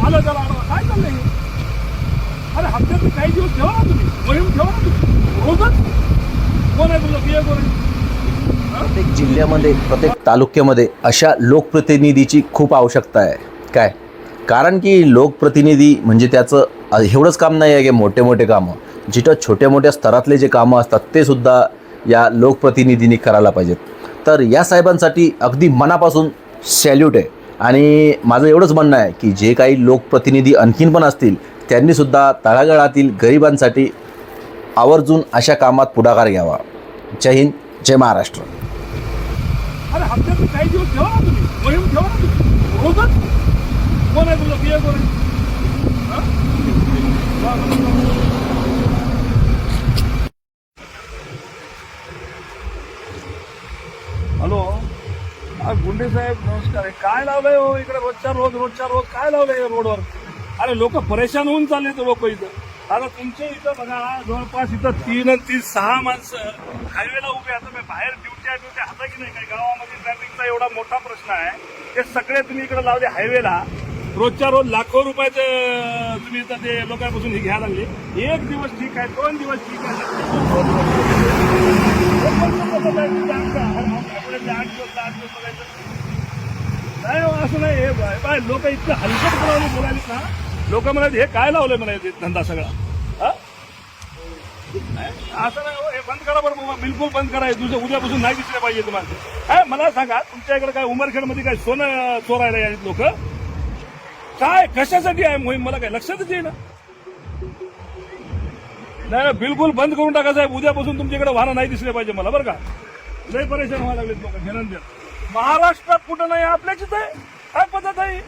आलं त्याला आडवा. काय चाललंय हे? अरे हप्त्यातून काही दिवस ठेवा ना तुम्ही, मोहीम ठेवा ना तुम्ही. रोजच कोण आहे तुला पीए कोण आहे? प्रत्येक जिल्ह्यामध्ये प्रत्येक तालुक्यामध्ये अशा लोकप्रतिनिधीची खूप आवश्यकता आहे. काय कारण की लोकप्रतिनिधी म्हणजे त्याचं एवढंच काम नाही आहे की मोठे मोठे कामं, जिथं छोट्या मोठ्या स्तरातले जे कामं असतात ते सुद्धा या लोकप्रतिनिधींनी करायला पाहिजेत. तर या साहेबांसाठी अगदी मनापासून सॅल्यूट आहे. आणि माझं एवढंच म्हणणं आहे की जे काही लोकप्रतिनिधी आणखीन पण असतील त्यांनीसुद्धा तळागाळातील गरिबांसाठी आवर्जून अशा कामात पुढाकार घ्यावा. जय हिंद, जय महाराष्ट्र. अरे हप्त्यातून काही दिवस ठेवा ना तुम्ही, मोहीम ठेवा ना तुम्ही. रोजच कोण आहे तुला पीए कोण आहे? हॅलो, गुंडे साहेब नमस्कार आहे. काय लावलंय हो इकडे रोजच्या रोज काय लावलंय रोडवर? अरे लोक परेशान होऊन चालले तर लोक इथं. आता तुमच्या इथं बघा जवळपास इथं 6 माणसं हायवेला उभे. आता मी बाहेर ड्युटी हाता की नाही, काही गावामध्ये ट्रॅफिकचा एवढा मोठा प्रश्न आहे. ते सगळे तुम्ही इकडे लावले हायवेला. रोजच्या रोज लाखो रुपयाचं तुम्ही इथं ते लोकांपासून हे घ्यायला लागले. 1 दिवस ठीक आहे, 2 दिवस ठीक आहे, 8 दिवस 10 दिवस बघायचं नाही हो. असं नाही. हे बाय लोक इतकं हलकटपणाने बोलायला ना, लोक म्हणाले हे काय लावलंय म्हणायचे धंदा सगळा. असं नाही हो, हे बंद करा बरं बाबा, बिलकुल बंद करा. उद्यापासून नाही दिसले पाहिजे तुम्हाला. काय मला सांगा, तुमच्या इकडे काय उमरखेडमध्ये काय सोनं चोरायला यायचे लोक? काय कशासाठी आहे मोहीम मला काय लक्षातच येईल ना. नाही बिलकुल बंद करून टाका साहेब. उद्यापासून तुमच्याकडे वाहनं नाही दिसले पाहिजे मला बरं का. लय परेशान व्हायला लागलेत लोक. घेणं महाराष्ट्रात कुठं नाही, आपल्याच आहे. काय पद्धत आहे?